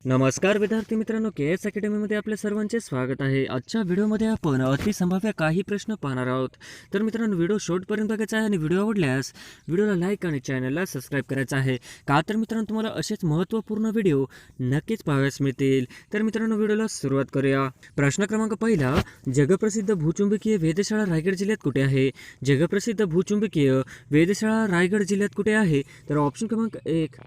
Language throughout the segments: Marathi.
नमस्कार विद्यार्थी मित्रांनो, के एस अकॅडमीमध्ये आपल्या सर्वांचे स्वागत आहे. आजच्या व्हिडिओमध्ये आपण अतिसंभाव्य काही प्रश्न पाहणार आहोत. तर मित्रांनो, व्हिडिओ शेवटपर्यंत बघायचा आहे आणि व्हिडिओ आवडल्यास व्हिडिओला लाईक आणि चॅनलला सबस्क्राईब करायचं आहे. का तर मित्रांनो, तुम्हाला असेच महत्त्वपूर्ण व्हिडिओ नक्कीच पाहावयास मिळतील. तर मित्रांनो, व्हिडिओला सुरुवात करूया. प्रश्न क्रमांक पहिला, जगप्रसिद्ध भूचुंबकीय वेधशाळा रायगड जिल्ह्यात कुठे आहे? जगप्रसिद्ध भूचुंबकीय वेधशाळा रायगड जिल्ह्यात कुठे आहे? तर ऑप्शन क्रमांक 1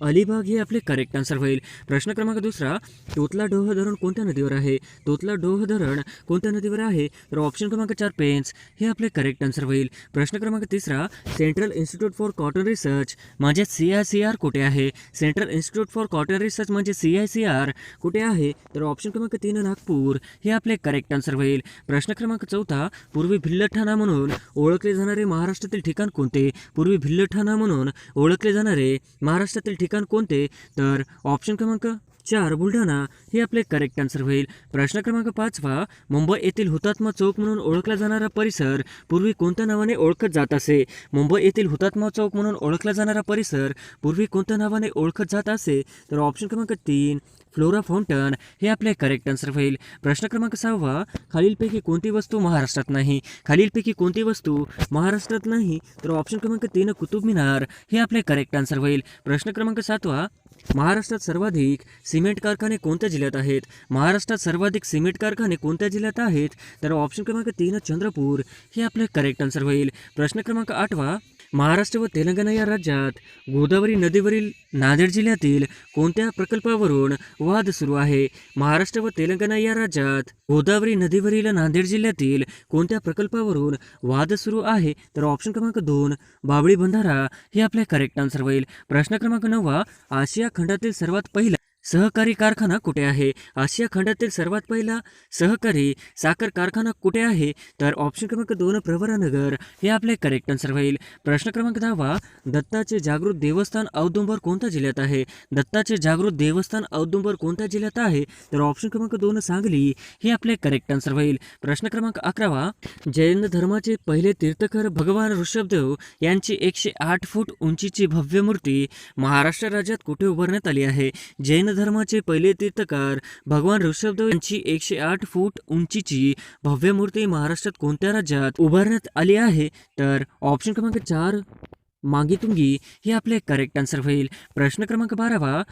अलिबाग हे आपले करेक्ट आन्सर होईल. प्रश्न क्रमांक दुसरा, तोतला डोह धरण कोणत्या नदीवर आहे? तोतला डोह धरण कोणत्या नदीवर आहे? तर ऑप्शन क्रमांक 4 पेंच हे आपले करेक्ट आन्सर होईल. प्रश्न क्रमांक तिसरा, central institute for cotton research म्हणजे CICR कुठे आहे? Central institute for cotton research म्हणजे CICR कुठे आहे? तर ऑप्शन क्रमांक 3 नागपूर हे आपले करेक्ट आन्सर होईल. प्रश्न क्रमांक चौथा, पूर्वी भिल्लठाणा म्हणून ओळखले जाणारे महाराष्ट्रातील ठिकाण कोणते? पूर्वी भिल्लठाणा म्हणून ओळखले जाणारे महाराष्ट्रातील ठिकाण कोणते? तर ऑप्शन क्रमांक 4 बुलढाणा हे आपले करेक्ट आन्सर होईल. प्रश्न क्रमांक 5वा, मुंबई येथील हुतात्मा चौक म्हणून ओळखला जाणारा परिसर पूर्वी कोणत्या नावाने ओळखत जात असे? मुंबई येथील हुतात्मा चौक म्हणून ओळखला जाणारा परिसर पूर्वी कोणत्या नावाने ओळखत जात असे? तर ऑप्शन क्रमांक 3 फ्लोरा फाउंटन हे आपले करेक्ट आन्सर होईल. प्रश्न क्रमांक 6वा, खालीलपैकी कोणती वस्तू महाराष्ट्रात नाही? खालीलपैकी कोणती वस्तू महाराष्ट्रात नाही? तर ऑप्शन क्रमांक 3 कुतुब मिनार हे आपले करेक्ट आन्सर होईल. प्रश्न क्रमांक 7वा, महाराष्ट्रात सर्वाधिक सिमेंट कारखाने कोणत्या जिल्ह्यात आहेत? महाराष्ट्रात सर्वाधिक सिमेंट कारखाने कोणत्या जिल्ह्यात आहेत? तर ऑप्शन क्रमांक 3 चंद्रपूर हे आपले करेक्ट आन्सर होईल. प्रश्न क्रमांक 8वा, महाराष्ट्र व तेलंगणा या राज्यात गोदावरी नदीवरील नांदेड जिल्ह्यातील कोणत्या प्रकल्पावरून वाद सुरू आहे? महाराष्ट्र व तेलंगणा या राज्यात गोदावरी नदीवरील नांदेड जिल्ह्यातील कोणत्या प्रकल्पावरून वाद सुरू आहे? तर ऑप्शन क्रमांक 2 बावळी बंधारा हे आपले करेक्ट आन्सर होईल. प्रश्न क्रमांक 9वा, आशिया खंडातील सर्वात पहिला सहकारी कारखाना कुठे आहे? आशिया खंडातील सर्वात पहिला सहकारी साखर कारखाना कुठे आहे? तर ऑप्शन क्रमांक 2 प्रवरानगर हे आपले करेक्ट आन्सर होईल. प्रश्न क्रमांक 10वा, दत्ताचे जागृत देवस्थान औदुंबर कोणत्या जिल्ह्यात आहे? दत्ताचे जागृत देवस्थान औदुंबर कोणत्या जिल्ह्यात आहे? तर ऑप्शन क्रमांक 2 सांगली हे आपले करेक्ट आन्सर होईल. प्रश्न क्रमांक 11वा, जैन धर्माचे पहिले तीर्थकर भगवान ऋषभदेव यांची 108 फूट उंचीची भव्य मूर्ती महाराष्ट्र राज्यात कुठे उभारण्यात आली आहे? जैन धर्माचे पहिले तीर्थकार भगवान ऋषभदेव यांची 108 फूट उंचीची भव्य मूर्ती महाराष्ट्रात कोणत्या राज्यात उभारण्यात आली आहे? तर ऑप्शन क्रमांक 4 मांगीतुंगी हे आपले करेक्ट आन्सर होईल. प्रश्न क्रमांक 12वा,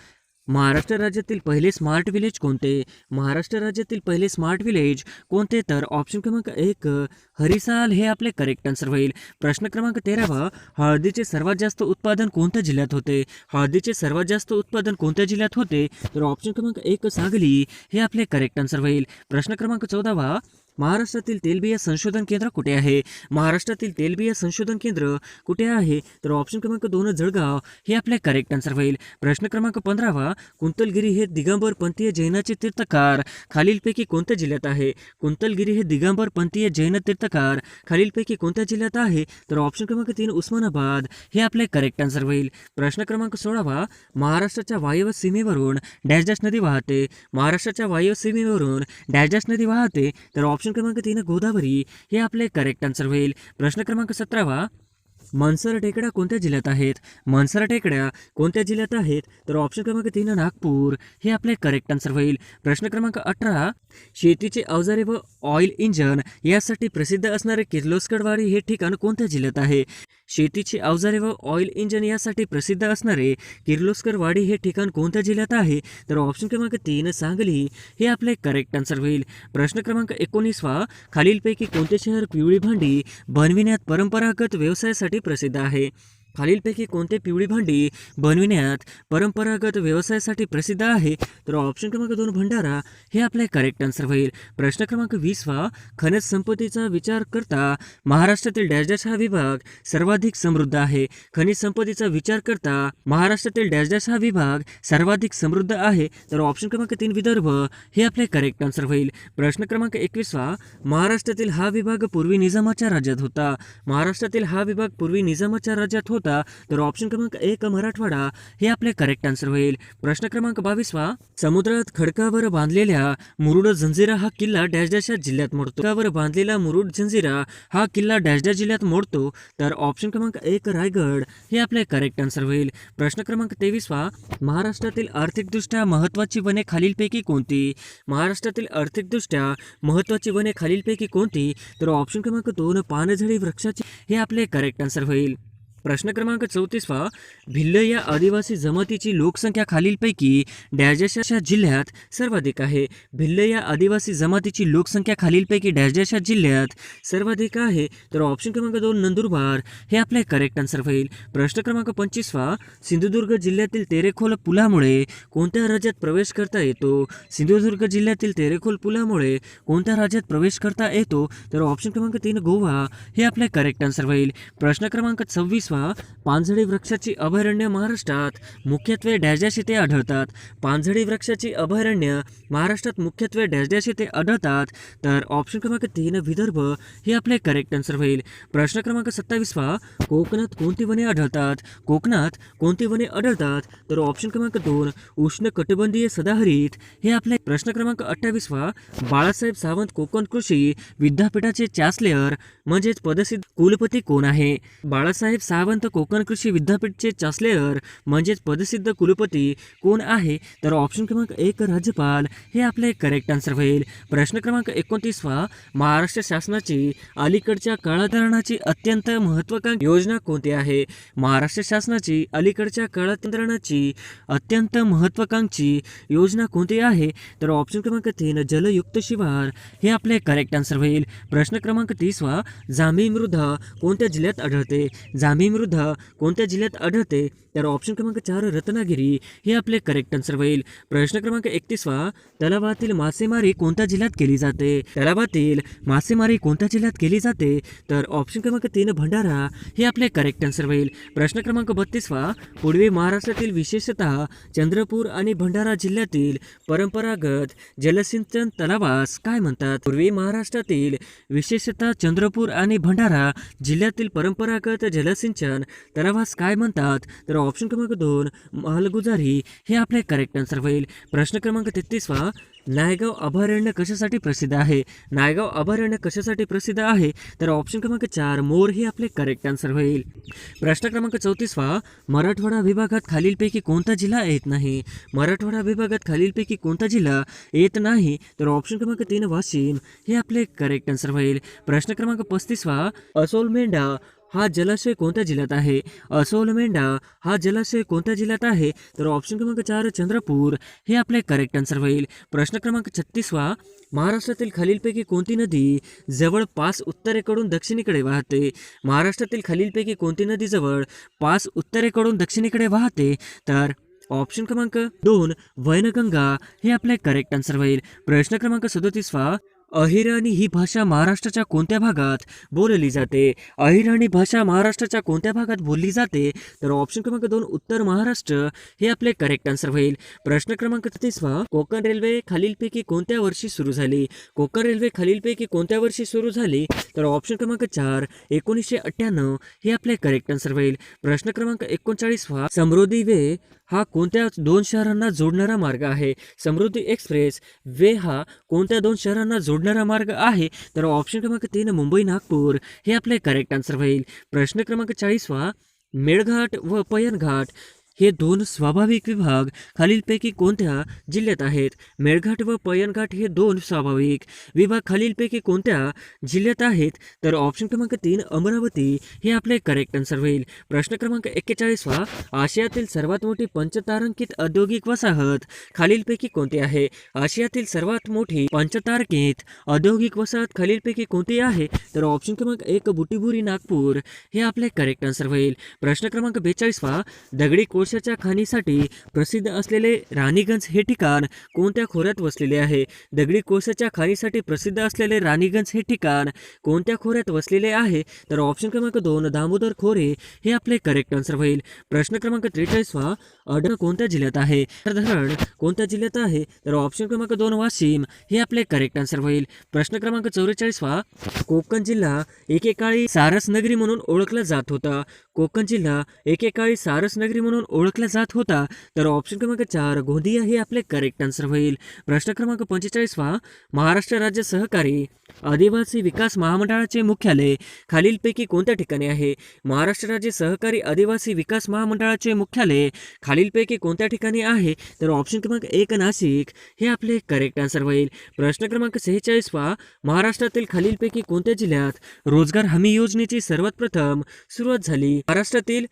महाराष्ट्र राज्यातील पहिले स्मार्ट विलेज कोणते? महाराष्ट्र राज्यातील पहिले स्मार्ट विलेज कोणते? तर ऑप्शन क्रमांक 1 हरिसाल हे आपले करेक्ट आन्सर होईल. प्रश्न क्रमांक 13वा, हळदीचे सर्वात जास्त उत्पादन कोणत्या जिल्ह्यात होते? हळदीचे सर्वात जास्त उत्पादन कोणत्या जिल्ह्यात होते? तर ऑप्शन क्रमांक 1 सांगली हे आपले करेक्ट आन्सर होईल. प्रश्न क्रमांक 14वा, महाराष्ट्रातील तेलबिया संशोधन केंद्र कुठे आहे? महाराष्ट्रातील तेलबिया संशोधन केंद्र कुठे आहे? तर ऑप्शन क्रमांक 2 जळगाव हे आपले करेक्ट आन्सर होईल. प्रश्न क्रमांक 15वा, कुंतलगिरी हे दिगंबर पंथीय जैनाचे तीर्थकार खालीलपैकी कोणत्या जिल्ह्यात आहे? कुंतलगिरी हे दिगंबर पंथीय जैन तीर्थकार खालीलपैकी कोणत्या जिल्ह्यात आहे? तर ऑप्शन क्रमांक 3 उस्मानाबाद हे आपले करेक्ट आन्सर होईल. प्रश्न क्रमांक 16वा, महाराष्ट्राच्या वायव्य सीमेवरून डॅश डॅश नदी वाहते? महाराष्ट्राच्या वायव्य सीमेवरून डॅश डॅश नदी वाहते? तर ऑप्शन क्रमांक 3 गोदावरी हे आपले करेक्ट आन्सर होईल. प्रश्न क्रमांक 17वा, मनसर टेकड्या कोणत्या जिल्ह्यात आहेत? मनसर टेकड्या कोणत्या जिल्ह्यात आहेत? तर ऑप्शन क्रमांक 3 नागपूर हे आपले करेक्ट आन्सर होईल. प्रश्न क्रमांक 18, शेतीचे अवजारे व ऑइल इंजन यासाठी प्रसिद्ध असणारे किर्लोस्करवाडी हे ठिकाण कोणत्या जिल्ह्यात आहे? शेतीचे अवजारे व ऑइल इंजन यासाठी प्रसिद्ध असणारे किर्लोस्करवाडी हे ठिकाण कोणत्या जिल्ह्यात आहे? तर ऑप्शन क्रमांक 3 सांगली हे आपले करेक्ट आन्सर होईल. प्रश्न क्रमांक 19वा, खालीलपैकी कोणते शहर पिवळी भांडी बनविण्यात परंपरागत व्यवसायासाठी प्रसिद्ध आहे? खालीलपैकी कोणते पिवळी भांडी बनविण्यात परंपरागत व्यवसायासाठी प्रसिद्ध आहे? तर ऑप्शन क्रमांक 2 भंडारा हे आपले करेक्ट आन्सर होईल. प्रश्न क्रमांक 20वा, खनिज संपत्तीचा विचार करता महाराष्ट्रातील डॅश डॅश हा विभाग सर्वाधिक समृद्ध आहे? खनिज संपत्तीचा विचार करता महाराष्ट्रातील डॅश डॅश हा विभाग सर्वाधिक समृद्ध आहे? तर ऑप्शन क्रमांक 3 विदर्भ हे आपले करेक्ट आन्सर होईल. प्रश्न क्रमांक 21वा, महाराष्ट्रातील हा विभाग पूर्वी निजामाच्या राज्यात होता? महाराष्ट्रातील हा विभाग पूर्वी निजामाच्या राज्यात होता होता? तर ऑप्शन क्रमांक 1 मराठवाडा हे आपले करेक्ट आन्सर होईल. प्रश्न क्रमांक 22 समुद्रात खडकावर बांधलेल्या मुरुड जंजिरा हा किल्ला डॅश डॅश या जिल्ह्यात मोडतो. खडकावर बांधलेला मुरुड जंजिरा हा किल्ला डॅश डॅश जिल्ह्यात मोडतो. तर ऑप्शन क्रमांक 1 रायगड हे आपले करेक्ट आन्सर होईल. प्रश्न क्रमांक 23 महाराष्ट्रातील आर्थिकदृष्ट्या महत्त्वाची वने खालीलपैकी कोणती? महाराष्ट्रातील आर्थिकदृष्ट्या महत्त्वाची वने खालीलपैकी कोणती? तर ऑप्शन क्रमांक 2 पानझडी वृक्षाची हे आपले करेक्ट आन्सर होईल. प्रश्न क्रमांक 34 भिल्ल या आदिवासी जमातीची लोकसंख्या खालीलपैकी डॅश डॅश या जिल्ह्यात सर्वाधिक आहे. भिल्ल या आदिवासी जमातीची लोकसंख्या खालीलपैकी डॅश डॅश या जिल्ह्यात सर्वाधिक आहे. तर ऑप्शन क्रमांक 2 नंदुरबार हे आपले करेक्ट आन्सर होईल. प्रश्न क्रमांक 25 सिंधुदुर्ग जिल्ह्यातील तेरेखोल पुलामुळे कोणत्या राज्यात प्रवेश करता येतो? सिंधुदुर्ग जिल्ह्यातील तेरेखोल पुलामुळे कोणत्या राज्यात प्रवेश करता येतो? तर ऑप्शन क्रमांक 3 गोवा हे आपले करेक्ट आन्सर होईल. प्रश्न क्रमांक 26 पानझडी वृक्षाची अभयारण्य महाराष्ट्रात मुख्यत्वे डॅश डॅश येथे आढळतात. पानझडी वृक्षाची अभयारण्य महाराष्ट्रात मुख्यत्वे डॅश डॅश येथे आढळतात. तर ऑप्शन क्रमांक 3 विदर्भ हे आपले करेक्ट आन्सर होईल. प्रश्न क्रमांक 27 कोकणात कोणती वने आढळतात? कोकणात कोणती वने आढळतात? तर ऑप्शन क्रमांक 2 उष्णकटिबंधीय सदाहरित हे आपले. प्रश्न क्रमांक 28 बाळासाहेब सावंत कोकण कृषी विद्यापीठाचे चान्सलर म्हणजेच पदसिद्ध कुलपती कोण आहे? बाळासाहेब सावंत कोकण कृषी विद्यापीठचे चान्सलर म्हणजेच पदसिद्ध कुलपती कोण आहे? तर ऑप्शन क्रमांक 1 राज्यपाल हे आपले करेक्ट आन्सर होईल. प्रश्न क्रमांक 29 महाराष्ट्र शासनाची अलीकडच्या काळातरणाची अत्यंत महत्त्वाकांक्षी योजना कोणती आहे? महाराष्ट्र शासनाची अलीकडच्या काळातरणाची अत्यंत महत्त्वाकांक्षी योजना कोणती आहे? तर ऑप्शन क्रमांक 3 जलयुक्त शिवार हे आपले करेक्ट आन्सर होईल. प्रश्न क्रमांक 30 जांभी मृदा कोणत्या जिल्ह्यात आढळते? जांभी मृदा कोणत्या जिल्ह्यात आढळते? तर ऑप्शन क्रमांक 4 रत्नागिरी हे आपले करेक्ट आन्सर होईल. प्रश्न क्रमांक 31 तलावातील मासेमारी कोणत्या जिल्ह्यात केली जाते? तलावातील मासेमारी कोणत्या जिल्ह्यात केली जाते? तर ऑप्शन क्रमांक 3 भंडारा हे आपले करेक्ट आन्सर होईल. प्रश्न क्रमांक 32 पूर्वी महाराष्ट्रातील विशेषतः चंद्रपूर आणि भंडारा जिल्ह्यातील परंपरागत जलसिंचन तलावास काय म्हणतात? पूर्वी महाराष्ट्रातील विशेषतः चंद्रपूर आणि भंडारा जिल्ह्यातील परंपरागत जलसिंचन तलावास काय म्हणतात? तर ऑप्शन क्रमांक 2 मालगुजारी हे आपले करेक्ट आन्सर होईल. प्रश्न क्रमांक 33 नायगाव अभयारण्य कशासाठी प्रसिद्ध आहे? नायगाव अभयारण्य कशासाठी प्रसिद्ध आहे? तर ऑप्शन क्रमांक 4 मोर हे आपले करेक्ट आन्सर होईल. प्रश्न क्रमांक 34 मराठवाडा विभागात खालीलपैकी कोणता जिल्हा येत नाही? मराठवाडा विभागात खालीलपैकी कोणता जिल्हा येत नाही? तर ऑप्शन क्रमांक 3 वाशिम हे आपले करेक्ट आन्सर होईल. प्रश्न क्रमांक 35 असोलमेंढा हा जलाशय कोणत्या जिल्ह्यात आहे? असोलमेंढा हा जलाशय कोणत्या जिल्ह्यात आहे? तर ऑप्शन क्रमांक 4 चंद्रपूर हे आपले करेक्ट आन्सर होईल. प्रश्न क्रमांक 36 महाराष्ट्रातील खालीलपैकी कोणती नदी जवळपास उत्तरेकडून दक्षिणेकडे वाहते? महाराष्ट्रातील खालीलपैकी कोणती नदी जवळपास उत्तरेकडून दक्षिणेकडे वाहते? तर ऑप्शन क्रमांक 2 वैनगंगा हे आपले करेक्ट आन्सर होईल. प्रश्न क्रमांक 37 अहिराणी ही भाषा महाराष्ट्राच्या कोणत्या भागात बोलली जाते? अहिराणी भाषा महाराष्ट्राच्या कोणत्या भागात बोलली जाते? तर ऑप्शन क्रमांक 2 उत्तर महाराष्ट्र हे आपले करेक्ट आन्सर होईल. प्रश्न क्रमांक 33 कोकण रेल्वे खालीलपैकी कोणत्या वर्षी सुरू झाली? कोकण रेल्वे खालीलपैकी कोणत्या वर्षी सुरू झाली? तर ऑप्शन क्रमांक 4 1998 हे आपले करेक्ट आन्सर होईल. प्रश्न क्रमांक 39 समृद्धी वे हा कोणत्या 2 शहरांना जोडणारा मार्ग आहे? समृद्धी एक्सप्रेस वे हा कोणत्या 2 शहरांना जोडणारा मार्ग आहे? तर ऑप्शन क्रमांक 3 मुंबई नागपूर हे आपले करेक्ट आन्सर होईल. प्रश्न क्रमांक 40 मेळघाट व पयनघाट हे 2 स्वाभाविक विभाग खालीलपैकी कोणत्या जिल्ह्यात आहेत? मेळघाट व पयनघाट हे 2 स्वाभाविक विभाग खालीलपैकी कोणत्या जिल्ह्यात आहेत? तर ऑप्शन क्रमांक 3 अमरावती हे आपले करेक्ट आन्सर होईल. प्रश्न क्रमांक 41 आशियातील सर्वात मोठी पंचतारांकित औद्योगिक वसाहत खालीलपैकी कोणती आहे? आशियातील सर्वात मोठी पंचतारांकित औद्योगिक वसाहत खालीलपैकी कोणती आहे? तर ऑप्शन क्रमांक 1 बुटिबुरी नागपूर हे आपले करेक्ट आन्सर होईल. प्रश्न क्रमांक 42 दगडी कोळशाच्या खाणीसाठी प्रसिद्ध असलेले राणीगंज हे ठिकाण कोणत्या खोऱ्यात वसलेले आहे? दगडी कोळशाच्या खाणीसाठी प्रसिद्ध असलेले राणीगंज हे ठिकाण कोणत्या खोऱ्यात वसलेले आहे? तर ऑप्शन क्रमांक 2 दामोदर खोरे हे आपले करेक्ट आन्सर होईल. प्रश्न क्रमांक 43 अडण कोणत्या जिल्ह्यात आहे? तर धरण कोणत्या जिल्ह्यात आहे? तर ऑप्शन क्रमांक 2 वाशिम हे आपले करेक्ट आन्सर होईल. प्रश्न क्रमांक 44 कोकण जिल्हा एकेकाळी सारस नगरी म्हणून ओळखला जात होता. कोकण जिल्हा एकेकाळी सारस नगरी म्हणून ओळखला जात होता. तर ऑप्शन क्रमांक 4 गोंदिया हे आपले करेक्ट आन्सर होईल. प्रश्न क्रमांक 45 महाराष्ट्र राज्य सहकारी आदिवासी विकास महामंडळाचे मुख्यालय खालीलपैकी कोणत्या ठिकाणी आहे? महाराष्ट्र राज्य सहकारी आदिवासी विकास महामंडळाचे मुख्यालय खालीलपैकी कोणत्या ठिकाणी आहे? तर ऑप्शन क्रमांक 1 नाशिक हे आपले करेक्ट आन्सर होईल. प्रश्न क्रमांक 46 महाराष्ट्रातील खालीलपैकी कोणत्या जिल्ह्यात रोजगार हमी योजनेची सर्वात प्रथम सुरुवात झाली? महाराष्ट्रातील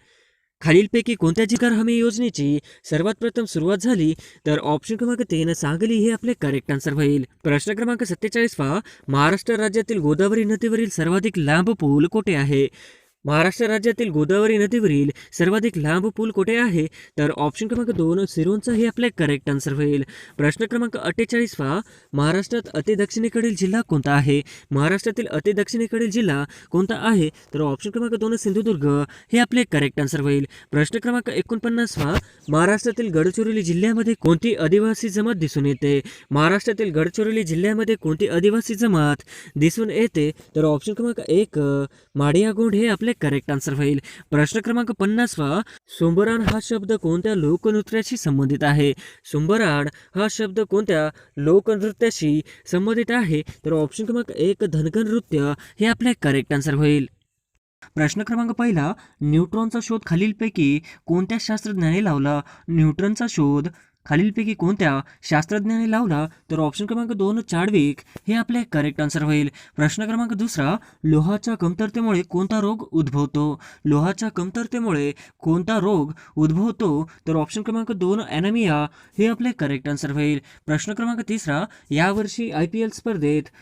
खालीलपैकी कोणत्या रोजगार हमी योजनेची सर्वात प्रथम सुरुवात झाली? तर ऑप्शन क्रमांक 3 सांगली हे आपले करेक्ट आन्सर होईल. प्रश्न क्रमांक 47 महाराष्ट्र राज्यातील गोदावरी नदीवरील सर्वाधिक लांब पूल कोठे आहे? महाराष्ट्र राज्यातील गोदावरी नदीवरील सर्वाधिक लांब पूल कोठे आहे? तर ऑप्शन क्रमांक 2 सिरोंचा हे आपले करेक्ट आन्सर होईल. प्रश्न क्रमांक 48 महाराष्ट्रात अति दक्षिणेकडील जिल्हा कोणता आहे? महाराष्ट्रातील अति दक्षिणेकडील जिल्हा कोणता आहे? तर ऑप्शन क्रमांक 2 सिंधुदुर्ग हे आपले करेक्ट आन्सर होईल. प्रश्न क्रमांक 49 महाराष्ट्रातील गडचिरोली जिल्ह्यामध्ये कोणती आदिवासी जमात दिसून येते? महाराष्ट्रातील गडचिरोली जिल्ह्यामध्ये कोणती आदिवासी जमात दिसून येते? तर ऑप्शन क्रमांक 1 माडियागोंड हे आपले करेक्ट आन्सर होईल. प्रश्न क्रमांक 50 सुंबराण हा शब्द कोणत्या लोकनृत्याशी संबंधित आहे? सुंबराण हा शब्द कोणत्या लोकनृत्याशी संबंधित आहे? तर ऑप्शन क्रमांक 1 धनगर नृत्य हे आपले करेक्ट आन्सर होईल. प्रश्न क्रमांक 1 न्यूट्रॉनचा शोध खालीलपैकी कोणत्या शास्त्रज्ञाने लावला? न्यूट्रॉनचा शोध खालीलपैकी कोणत्या शास्त्रज्ञाने लावला? तर ऑप्शन क्रमांक 2 चार्विक हे आपले करेक्ट आन्सर होईल. प्रश्न क्रमांक 2 लोहाच्या कमतरतेमुळे कोणता रोग उद्भवतो? लोहाच्या कमतरतेमुळे कोणता रोग उद्भवतो? तर ऑप्शन क्रमांक 2 ॲनेमिया हे आपले करेक्ट आन्सर होईल. प्रश्न क्रमांक 3 यावर्षी IPL स्पर्धेत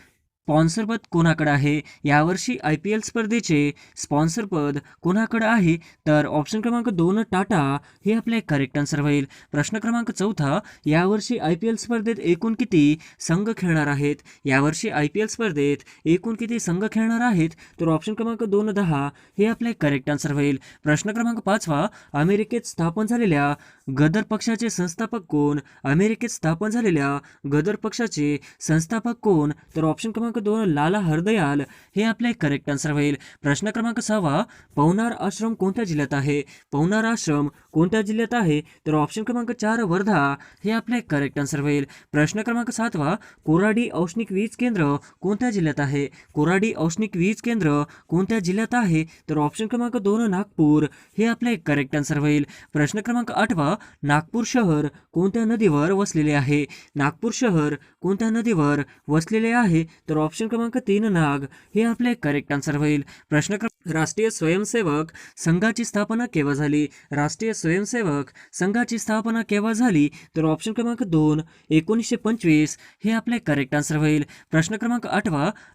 स्पॉन्सरपद कोणाकडे आहे? यावर्षी IPL स्पर्धेचे स्पॉन्सरपद कोणाकडे आहे? तर ऑप्शन क्रमांक 2 टाटा हे आपले करेक्ट आन्सर होईल. प्रश्न क्रमांक 4 यावर्षी IPL स्पर्धेत एकूण किती संघ खेळणार आहेत? यावर्षी IPL स्पर्धेत एकूण किती संघ खेळणार आहेत? तर ऑप्शन क्रमांक 2 10 हे आपले करेक्ट आन्सर होईल. प्रश्न क्रमांक 5 अमेरिकेत स्थापन झालेल्या गदर पक्षाचे संस्थापक कोण? अमेरिकेत स्थापन झालेल्या गदर पक्षाचे संस्थापक कोण? तर ऑप्शन क्रमांक 2 लाला हरदयाल हे आपले करेक्ट आन्सर होईल. प्रश्न क्रमांक 6 पवनार आश्रम कोणत्या जिल्ह्यात आहे? पवनार आश्रम कोणत्या जिल्ह्यात आहे? तर ऑप्शन क्रमांक 4 वर्धा हे आपले करेक्ट आन्सर होईल. प्रश्न क्रमांक 7 कोराडी औष्णिक वीज केंद्र कोणत्या जिल्ह्यात आहे? कोराडी औष्णिक वीज केंद्र कोणत्या जिल्ह्यात आहे? तर ऑप्शन क्रमांक 2 नागपूर हे आपले करेक्ट आन्सर होईल. प्रश्न क्रमांक 8 नागपूर शहर कोणत्या नदीवर वसलेले आहे? नागपूर शहर कोणत्या नदीवर वसलेले आहे? तर ऑप्शन क्रमांक 3 नाग हे आपले करेक्ट आन्सर होईल. प्रश्न राष्ट्रीय स्वयंसेवक संघाची स्थापना केव्हा झाली? राष्ट्रीय स्वयंसेवक संघाची स्थापना केव्हा झाली? तर ऑप्शन क्रमांक 2 1925 हे आपले करेक्ट आन्सर होईल. प्रश्न क्रमांक 8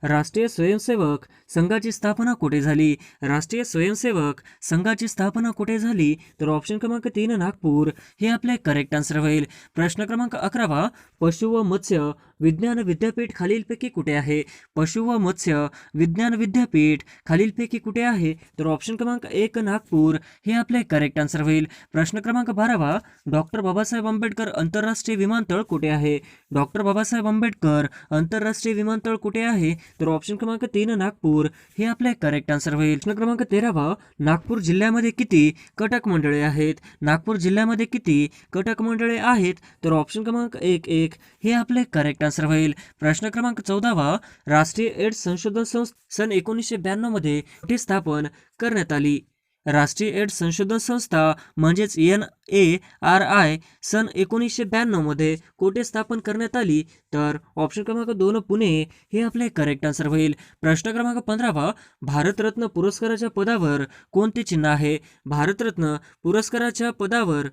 राष्ट्रीय स्वयंसेवक संघाची स्थापना कुठे झाली? राष्ट्रीय स्वयंसेवक संघाची स्थापना कुठे झाली? तर ऑप्शन क्रमांक 3 नागपूर हे आपले करेक्ट आन्सर होईल. प्रश्न क्रमांक 11 पशु व मत्स्य विज्ञान विद्यापीठ खालीलपैकी कुठे आहे? पशु व मत्स्य विज्ञान विद्यापीठ खालीलपैकी कुठे आहे? तर ऑप्शन क्रमांक 1 नागपूर हे आपले करेक्ट आन्सर होईल. प्रश्न क्रमांक 12 डॉक्टर बाबासाहेब आंबेडकर आंतरराष्ट्रीय विमानतळ कुठे आहे? डॉक्टर बाबासाहेब आंबेडकर आंतरराष्ट्रीय विमानतळ कुठे आहे? तर ऑप्शन क्रमांक 3 नागपूर हे आपले करेक्ट आन्सर होईल. प्रश्न क्रमांक 13 नागपूर जिल्ह्यामध्ये किती कटक मंडळे आहेत? नागपूर जिल्ह्यामध्ये किती कटक मंडळे आहेत? तर ऑप्शन क्रमांक 1 हे आपले करेक्ट आन्सर होईल. प्रश्न क्रमांक 14 राष्ट्रीय एड्स संशोधन संस्था सन 1992 मध्ये कुठे स्थापन करण्यात आली? राष्ट्रीय एड्स संशोधन संस्था म्हणजेच NARI सन 1992 मध्ये कुठे स्थापन करण्यात आली? तर ऑप्शन क्रमांक 2 पुणे हे आपले करेक्ट आन्सर होईल. प्रश्न क्रमांक 15 भारतरत्न पुरस्काराच्या पदावर कोणते चिन्ह आहे? भारतरत्न पुरस्काराच्या पदावर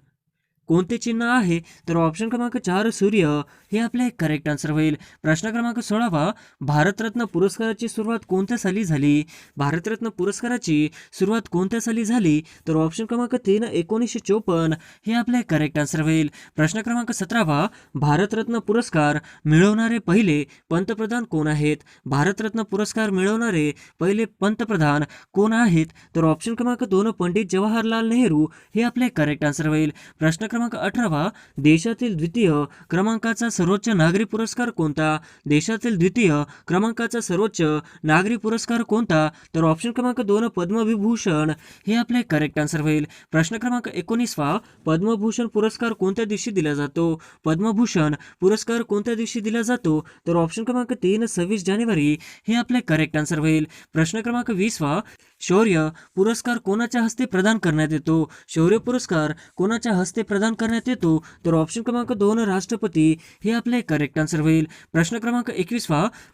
कोणते चिन्ह आहे? तर ऑप्शन क्रमांक 4 सूर्य हे आपले करेक्ट आन्सर होईल. प्रश्न क्रमांक 16 भारतरत्न पुरस्काराची सुरुवात कोणत्या साली झाली? भारतरत्न पुरस्काराची सुरुवात कोणत्या साली झाली? तर ऑप्शन क्रमांक 3 1954 हे आपले करेक्ट आन्सर होईल. प्रश्न क्रमांक 17 भारतरत्न पुरस्कार मिळवणारे पहिले पंतप्रधान कोण आहेत? भारतरत्न पुरस्कार मिळवणारे पहिले पंतप्रधान कोण आहेत? तर ऑप्शन क्रमांक 2 पंडित जवाहरलाल नेहरू हे आपले करेक्ट आन्सर होईल. प्रश्न क्रमांक 18 देशातील द्वितीय क्रमांकाचा सर्वोच्च नागरी पुरस्कार कोणता? देशातील द्वितीय क्रमांकाचा सर्वोच्च नागरी पुरस्कार कोणता? तर ऑप्शन क्रमांक 2 पद्मविभूषण हे आपले करेक्ट आन्सर होईल. प्रश्न क्रमांक 19 पद्मभूषण पुरस्कार कोणत्या दिवशी दिला जातो? पद्मभूषण पुरस्कार कोणत्या दिवशी दिला जातो? तर ऑप्शन क्रमांक 3 26 जानेवारी हे आपले करेक्ट आन्सर होईल. प्रश्न क्रमांक 20 शौर्य पुरस्कार कोणाच्या हस्ते प्रदान करण्यात येतो? शौर्य पुरस्कार कोणाच्या हस्ते प्रदान करण्यात येतो? तर ऑप्शन क्रमांक 2 राष्ट्रपती हे आपले करेक्ट आन्सर होईल. प्रश्न क्रमांक 21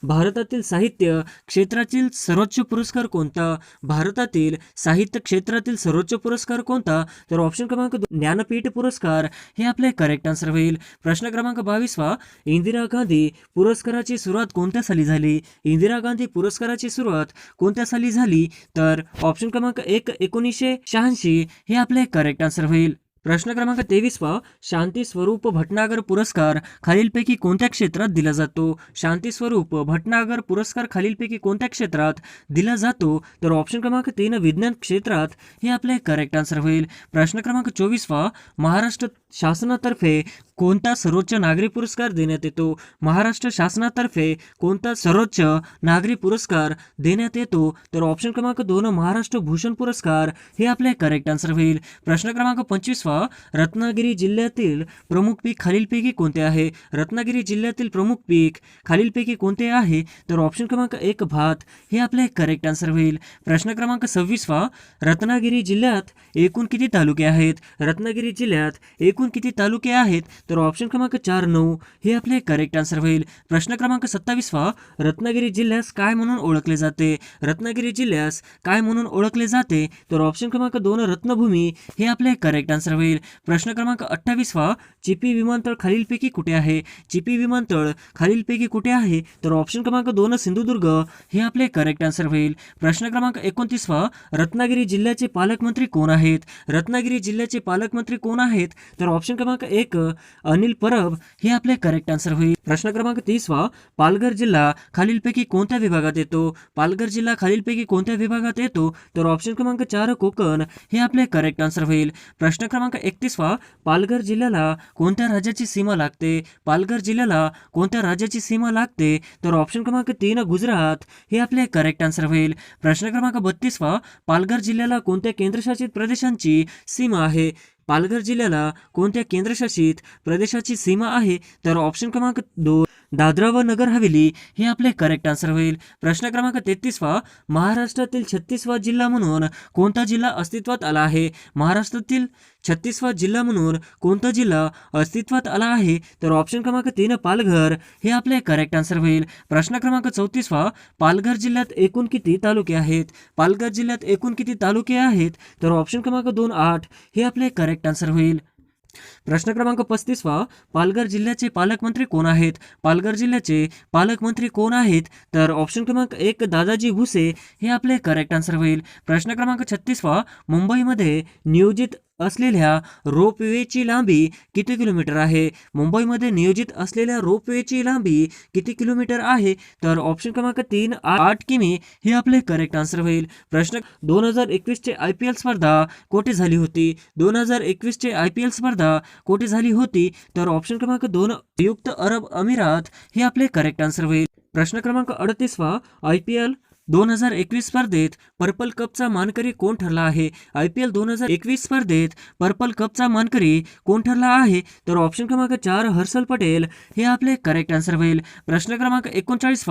भारतातील साहित्य क्षेत्रातील सर्वोच्च पुरस्कार कोणता? भारतातील साहित्य क्षेत्रातील सर्वोच्च पुरस्कार कोणता? तर ऑप्शन क्रमांक 2 ज्ञानपीठ पुरस्कार हे आपले करेक्ट आन्सर होईल. प्रश्न क्रमांक 22 इंदिरा गांधी पुरस्काराची सुरुवात कोणत्या साली झाली? इंदिरा गांधी पुरस्काराची सुरुवात कोणत्या साली झाली? तर ऑप्शन क्रमांक 1 1986 हे आपले करेक्ट आन्सर होईल. प्रश्न क्रमांक 23 शांती स्वरूप भटनागर पुरस्कार खालीलपैकी कोणत्या क्षेत्रात दिला जातो? शांती स्वरूप भटनागर पुरस्कार खालीलपैकी कोणत्या क्षेत्रात दिला जातो? तर ऑप्शन क्रमांक 3 विज्ञान क्षेत्रात हे आपले करेक्ट आन्सर होईल. प्रश्न क्रमांक 24 महाराष्ट्र शासनातर्फे कोणता सर्वोच्च नागरी पुरस्कार देण्यात येतो? महाराष्ट्र शासनातर्फे कोणता सर्वोच्च नागरी पुरस्कार देण्यात येतो? तर ऑप्शन क्रमांक 2 महाराष्ट्र भूषण पुरस्कार हे आपले करेक्ट आन्सर होईल. प्रश्न क्रमांक 25 रत्नागिरी जिल्ह्यातील प्रमुख पीक खालीलपैकी कोणते आहे? रत्नागिरी जिल्ह्यातील प्रमुख पीक खालीलपैकी कोणते आहे? तर ऑप्शन क्रमांक 1 भात हे आपले करेक्ट आन्सर होईल. प्रश्न क्रमांक 26 रत्नागिरी जिल्ह्यात एकूण किती तालुके आहेत? रत्नागिरी जिल्ह्यात एकूण किती तालुके आहेत? तर ऑप्शन क्रमांक 4 9 हे आपले करेक्ट आन्सर होईल. प्रश्न क्रमांक 27 रत्नागिरी जिल्ह्यास काय म्हणून ओळखले जाते? रत्नागिरी जिल्ह्यास काय म्हणून ओळखले जाते? तर ऑप्शन क्रमांक 2 रत्नभूमी हे आपले करेक्ट आन्सर होईल. प्रश्न क्रमांक 28 चिपी विमानतळ खालीलपैकी कुठे आहे? चिपी विमानतळ खालीलपैकी कुठे आहे? तर ऑप्शन क्रमांक 2 सिंधुदुर्ग हे आपले करेक्ट आन्सर होईल. प्रश्न क्रमांक 29 रत्नागिरी जिल्ह्याचे पालकमंत्री कोण आहेत? रत्नागिरी जिल्ह्याचे पालकमंत्री कोण आहेत? तर ऑप्शन क्रमांक 1 अनिल परब हे आपले करेक्ट आन्सर होईल. प्रश्न क्रमांक 30 पालघर जिल्हा खालीलपैकी कोणत्या विभागात येतो? पालघर जिल्हा खालीलपैकी कोणत्या विभागात येतो? तर ऑप्शन क्रमांक 4 कोकण हे आपले करेक्ट आन्सर होईल. प्रश्न क्रमांक 31 पालघर जिल्ह्याला कोणत्या राज्याची सीमा लागते? पालघर जिल्ह्याला कोणत्या राज्याची सीमा लागते? तर ऑप्शन क्रमांक 3 गुजरात हे आपले करेक्ट आन्सर होईल. प्रश्न क्रमांक 32 पालघर जिल्ह्याला कोणत्या केंद्रशासित प्रदेशांची सीमा आहे? पालघर जिल्ह्याला कोणत्या केंद्रशासित प्रदेशाची सीमा आहे? तर ऑप्शन क्रमांक 2 दादरा व नगर हवेली हे आपले करेक्ट आन्सर होईल. प्रश्न क्रमांक 33 महाराष्ट्रातील 36वा जिल्हा म्हणून कोणता जिल्हा अस्तित्वात आला आहे? महाराष्ट्रातील 36वा जिल्हा म्हणून कोणता जिल्हा अस्तित्वात आला आहे? तर ऑप्शन क्रमांक 3 पालघर हे आपले करेक्ट आन्सर होईल. प्रश्न क्रमांक 34 पालघर जिल्ह्यात एकूण किती तालुके आहेत? पालघर जिल्ह्यात एकूण किती तालुके आहेत? तर ऑप्शन क्रमांक 2 8 हे आपले करेक्ट आन्सर होईल. प्रश्न क्रमांक 35 पालघर जिल्ह्याचे पालकमंत्री कोण आहेत? पालघर जिल्ह्याचे पालकमंत्री कोण आहेत? तर ऑप्शन क्रमांक 1 दादाजी भुसे हे आपले करेक्ट आन्सर होईल. प्रश्न क्रमांक 36 मुंबईमध्ये नियोजित असलेल्या रोपवेची लांबी किती किलोमीटर आहे? मुंबईमध्ये नियोजित असलेल्या रोपवेची लांबी किती किलोमीटर आहे? तर ऑप्शन क्रमांक 3 8 किमी हे आपले करेक्ट आन्सर होईल. प्रश्न 2021 चे IPL स्पर्धा कोठे झाली होती? 2021 चे IPL स्पर्धा कोठे झाली होती? तर ऑप्शन क्रमांक 2 संयुक्त अरब अमिरात हे आपले करेक्ट आन्सर होईल. प्रश्न क्रमांक 38 IPL 2021 स्पर्धेत पर्पल कपचा मानकरी कोण ठरला आहे? IPL 2021 स्पर्धेत पर्पल कपचा मानकरी कोण ठरला आहे? तर ऑप्शन क्रमांक 4 हर्षल पटेल हे आपले करेक्ट आन्सर होईल. प्रश्न क्रमांक 39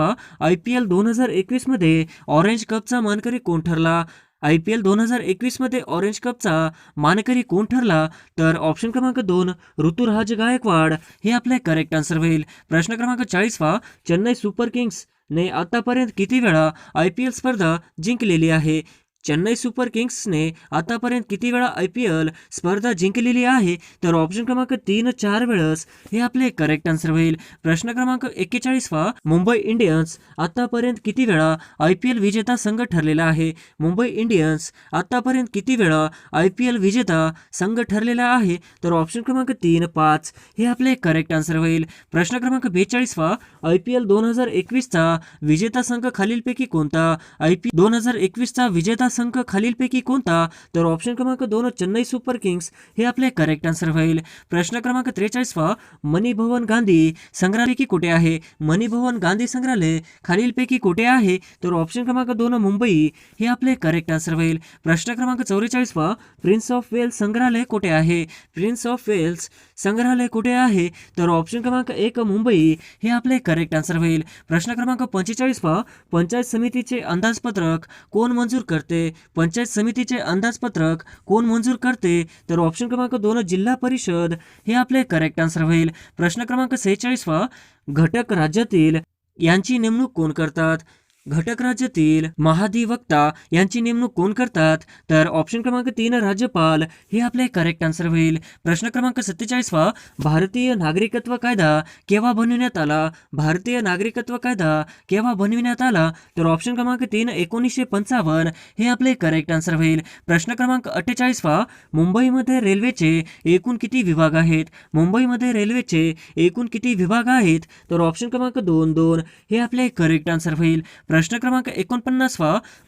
IPL 2021 मध्ये ऑरेंज कपचा मानकरी कोण ठरला? IPL 2021 मध्ये ऑरेंज कपचा मानकरी कोण ठरला? तर ऑप्शन क्रमांक 2 ऋतुराज गायकवाड हे आपले करेक्ट आन्सर होईल. प्रश्न क्रमांक 40 चेन्नई सुपर किंग्स ने आतापर्यंत किती वेळा IPL स्पर्धा जिंकलेली आहे? चेन्नई सुपर किंग्सने आतापर्यंत किती वेळा IPL स्पर्धा जिंकलेली आहे? तर ऑप्शन क्रमांक 3 4 वेळेस हे आपले करेक्ट आन्सर होईल. प्रश्न क्रमांक 41 मुंबई इंडियन्स आतापर्यंत किती वेळा IPL विजेता संघ ठरलेला आहे? मुंबई इंडियन्स आतापर्यंत किती वेळा IPL विजेता संघ ठरलेला आहे? तर ऑप्शन क्रमांक 3 5 हे आपले करेक्ट आन्सर होईल. प्रश्न क्रमांक 42 IPL 2021चा विजेता संघ खालीलपैकी कोणता? IPL 2021चा विजेता संघ खालीलपैकी कोणता? तर ऑप्शन क्रमांक 2 चेन्नई सुपर किंग्स हे आपले करेक्ट आन्सर होईल. प्रश्न क्रमांक 43 मनी भवन गांधी संग्रहालय कुठे आहे? मनी भवन गांधी संग्रहालय खालीलपैकी कुठे आहे? तर ऑप्शन क्रमांक 2 मुंबई हे आपले करेक्ट आन्सर होईल. प्रश्न क्रमांक 44 प्रिन्स ऑफ वेल्स संग्रहालय कुठे आहे? प्रिन्स ऑफ वेल्स संग्रहालय कुठे आहे? तर ऑप्शन क्रमांक 1 मुंबई हे आपले करेक्ट आन्सर होईल. प्रश्न क्रमांक 45 पंचायत समितीचे अंदाजपत्रक कोण मंजूर करते? पंचायत समितीचे अंदाजपत्रक कोण मंजूर करते? तर ऑप्शन क्रमांक 2 जिल्हा परिषद हे आपले करेक्ट आन्सर होईल. प्रश्न क्रमांक 46 घटक राज्यातील यांची नेमणूक कोण करतात? घटक राज्यातील महाधिवक्ता यांची नेमणूक कोण करतात? तर ऑप्शन क्रमांक 3 राज्यपाल हे आपले करेक्ट आन्सर होईल. प्रश्न क्रमांक 47 भारतीय नागरिकत्व कायदा केव्हा बनविण्यात आला? भारतीय नागरिकत्व कायदा केव्हा बनविण्यात आला? तर ऑप्शन क्रमांक 3 1955 हे आपले करेक्ट आन्सर होईल. प्रश्न क्रमांक 48 मुंबईमध्ये रेल्वेचे एकूण किती विभाग आहेत? मुंबईमध्ये रेल्वेचे एकूण किती विभाग आहेत? तर ऑप्शन क्रमांक 2 2 हे आपले करेक्ट आन्सर होईल. प्रश्न क्रमांक 49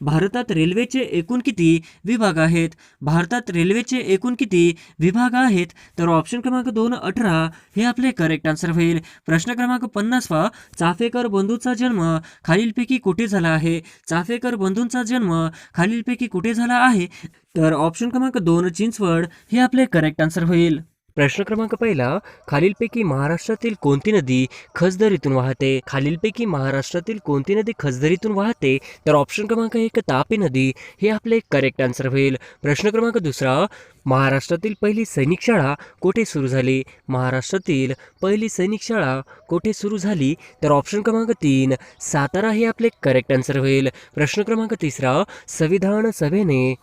भारतात रेल्वेचे एकूण किती विभाग आहेत? भारतात रेल्वेचे एकूण किती विभाग आहेत? तर ऑप्शन क्रमांक 2 18 हे आपले करेक्ट आन्सर होईल. प्रश्न क्रमांक 50 चाफेकर बंधूंचा जन्म खालीलपैकी कुठे झाला आहे? चाफेकर बंधूंचा जन्म खालीलपैकी कुठे झाला आहे? तर ऑप्शन क्रमांक 2 चिंचवड हे आपले करेक्ट आन्सर होईल. प्रश्न क्रमांक 1 खालीलपैकी महाराष्ट्रातील कोणती नदी खचदरीतून वाहते? खालीलपैकी महाराष्ट्रातील कोणती नदी खचदरीतून वाहते? तर ऑप्शन क्रमांक 1 तापी नदी हे आपले करेक्ट आन्सर होईल. प्रश्न क्रमांक 2 महाराष्ट्रातील पहिली सैनिक शाळा कोठे सुरू झाली? महाराष्ट्रातील पहिली सैनिक शाळा कोठे सुरू झाली? तर ऑप्शन क्रमांक 3 सातारा हे आपले करेक्ट आन्सर होईल. प्रश्न क्रमांक 3 संविधान सभेने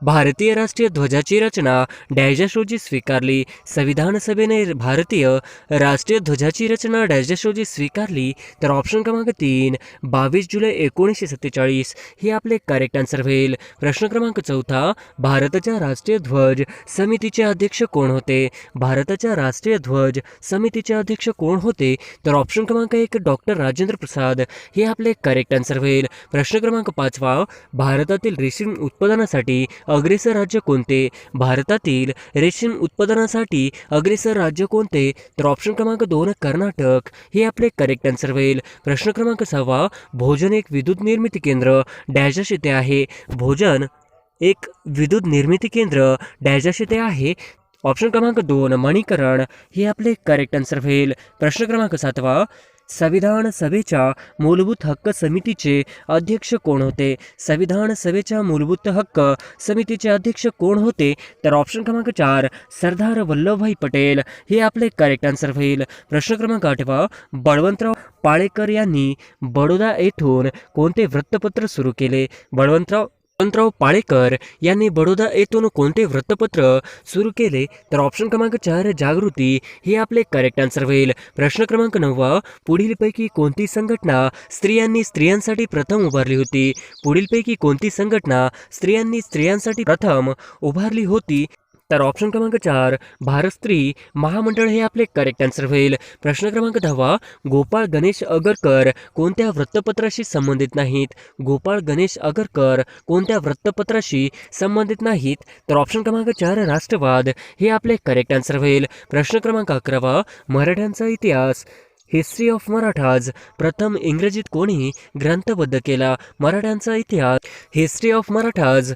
भारतीय राष्ट्रीय ध्वजाची रचना डॅश रोजी स्वीकारली? संविधान सभेने भारतीय राष्ट्रीय ध्वजाची रचना डॅश रोजी स्वीकारली? तर ऑप्शन क्रमांक 3 22 जुलै 1947 हे आपले करेक्ट आन्सर होईल. प्रश्न क्रमांक 4 भारताच्या राष्ट्रीय ध्वज समितीचे अध्यक्ष कोण होते? भारताच्या राष्ट्रीय ध्वज समितीचे अध्यक्ष कोण होते? तर ऑप्शन क्रमांक 1 डॉक्टर राजेंद्र प्रसाद हे आपले करेक्ट आन्सर होईल. प्रश्न क्रमांक 5 भारतातील रेशीम उत्पादनासाठी अग्रेसर राज्य कोणते? भारतातील रेशीम उत्पादनासाठी अग्रेसर राज्य कोणते? तर ऑप्शन क्रमांक 2 कर्नाटक हे आपले करेक्ट आन्सर होईल. प्रश्न क्रमांक 6 भोजन एक विद्युत निर्मिती केंद्र डॅश येथे आहे? भोजन एक विद्युत निर्मिती केंद्र डॅश येथे आहे? ऑप्शन क्रमांक 2 मणीकरण हे आपले करेक्ट आन्सर होईल. प्रश्न क्रमांक 7 संविधान सभेच्या मूलभूत हक्क समितीचे अध्यक्ष कोण होते? संविधान सभेच्या मूलभूत हक्क समितीचे अध्यक्ष कोण होते? तर ऑप्शन क्रमांक 4 सरदार वल्लभभाई पटेल हे आपले करेक्ट आन्सर होईल. प्रश्न क्रमांक 8 बळवंतराव पाळेकर यांनी बडोदा येथून कोणते वृत्तपत्र सुरू केले? बळवंतराव पाळेकर यांनी बडोदा येथून कोणते वृत्तपत्र सुरू केले? तर ऑप्शन क्रमांक 4 जागृती हे आपले करेक्ट आन्सर होईल. प्रश्न क्रमांक 9 पुढीलपैकी कोणती संघटना स्त्रियांनी स्त्रियांसाठी प्रथम उभारली होती? पुढीलपैकी कोणती संघटना स्त्रियांनी स्त्रियांसाठी प्रथम उभारली होती? तर ऑप्शन क्रमांक 4 भारत स्त्री महामंडळ हे आपले करेक्ट आन्सर होईल. प्रश्न क्रमांक 10 गोपाळ गणेश अगरकर कोणत्या वृत्तपत्राशी संबंधित नाहीत? गोपाळ गणेश अगरकर कोणत्या वृत्तपत्राशी संबंधित नाहीत? तर ऑप्शन क्रमांक 4 राष्ट्रवाद हे आपले करेक्ट आन्सर होईल. प्रश्न क्रमांक 11 मराठ्यांचा इतिहास हिस्ट्री ऑफ मराठाज प्रथम इंग्रजीत कोणी ग्रंथबद्ध केला? मराठ्यांचा इतिहास हिस्ट्री ऑफ मराठाज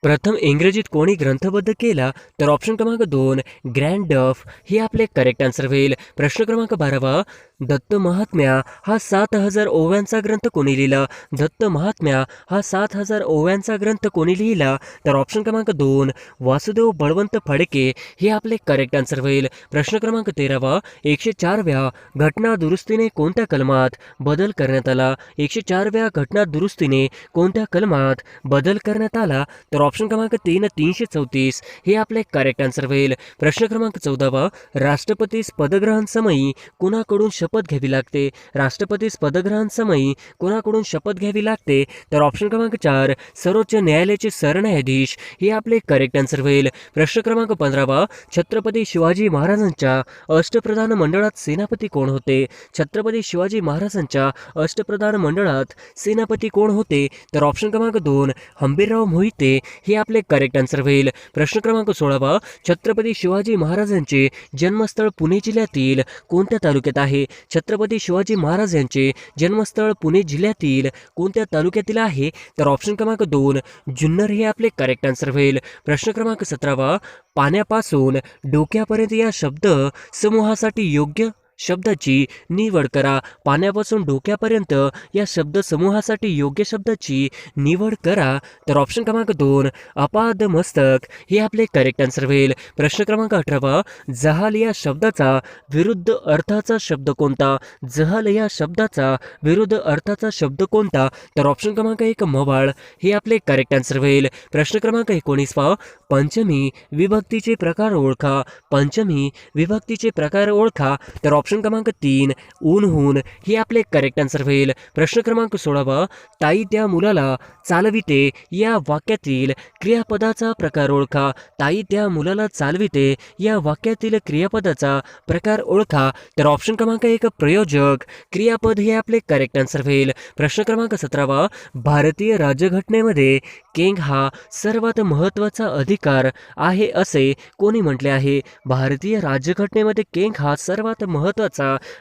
प्रथम इंग्रजीत कोणी ग्रंथबद्ध केला? तर ऑप्शन क्रमांक 2 ग्रँड डफ हे आपले करेक्ट आन्सर होईल. प्रश्न क्रमांक 12 दत्त महात्म्या हा 7,000 ओव्यांचा ग्रंथ कोणी लिहिला? दत्त महात्म्या हा 7,000 ओव्यांचा ग्रंथ कोणी लिहिला? तर ऑप्शन क्रमांक 2 वासुदेव बळवंत फडके हे आपले करेक्ट आन्सर होईल. प्रश्न क्रमांक 13 104व्या घटना दुरुस्तीने कोणत्या कलमात बदल करण्यात आला? 104व्या घटना दुरुस्तीने कोणत्या कलमात बदल करण्यात आला? तर ऑप्शन क्रमांक 3 334 हे आपले करेक्ट आन्सर होईल. प्रश्न क्रमांक 14 राष्ट्रपतीस पदग्रहण समयी कोणाकडून शपथ घ्यावी लागते? राष्ट्रपतीस पदग्रहण समयी कोणाकडून शपथ घ्यावी लागते? तर ऑप्शन क्रमांक 4 सर्वोच्च न्यायालयाचे सरन्यायाधीश हे आपले करेक्ट आन्सर होईल. प्रश्न क्रमांक 15 छत्रपती शिवाजी महाराजांच्या अष्टप्रधान मंडळात सेनापती कोण होते? छत्रपती शिवाजी महाराजांच्या अष्टप्रधान मंडळात सेनापती कोण होते? तर ऑप्शन क्रमांक 2 हंबीरराव मोहिते हे आपले करेक्ट आन्सर होईल. प्रश्न क्रमांक 16 छत्रपती शिवाजी महाराजांचे जन्मस्थळ पुणे जिल्ह्यातील कोणत्या तालुक्यात आहे? छत्रपती शिवाजी महाराज यांचे जन्मस्थळ पुणे जिल्ह्यातील कोणत्या तालुक्यातील आहे? तर ऑप्शन क्रमांक 2 जुन्नर हे आपले करेक्ट आन्सर होईल. प्रश्न क्रमांक 17 पाण्यापासून डोक्यापर्यंत या शब्द समूहासाठी योग्य शब्दाची निवड करा. पाण्यापासून डोक्यापर्यंत या शब्द समूहासाठी योग्य शब्दाची निवड करा. तर ऑप्शन क्रमांक 2 अपाद मस्तक हे आपले करेक्ट आन्सर होईल. प्रश्न क्रमांक 18 जहाल या शब्दाचा विरुद्ध अर्थाचा शब्द कोणता? जहाल या शब्दाचा विरुद्ध अर्थाचा शब्द कोणता? तर ऑप्शन क्रमांक 1 मवाळ हे आपले करेक्ट आन्सर होईल. प्रश्न क्रमांक 19 पंचमी विभक्तीचे प्रकार ओळखा. पंचमी विभक्तीचे प्रकार ओळखा. तर ऑप्शन क्रमांक 3 ऊनहून हे आपले करेक्ट आन्सर होईल. प्रश्न क्रमांक 16 ताई त्या मुलाला चालविते या वाक्यातील क्रियापदाचा प्रकार ओळखा. ताई त्या मुलाला चालविते या वाक्यातील क्रियापदाचा प्रकार ओळखा. तर ऑप्शन क्रमांक 1 प्रयोजक क्रियापद हे आपले करेक्ट आन्सर होईल. प्रश्न क्रमांक 17 भारतीय राज्यघटनेमध्ये किंग हा सर्वात महत्त्वाचा अधिकार आहे असे कोणी म्हटले आहे? भारतीय राज्यघटनेमध्ये किंग हा सर्वात महत्त्वाचा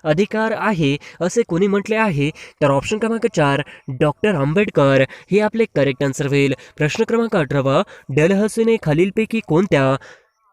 अधिकार आहे असे कोणी म्हटले आहे? तर ऑप्शन क्रमांक 4 डॉक्टर आंबेडकर हे आपले करेक्ट आन्सर होईल. प्रश्न क्रमांक 18 डलहौसीने खालीलपैकी कोणत्या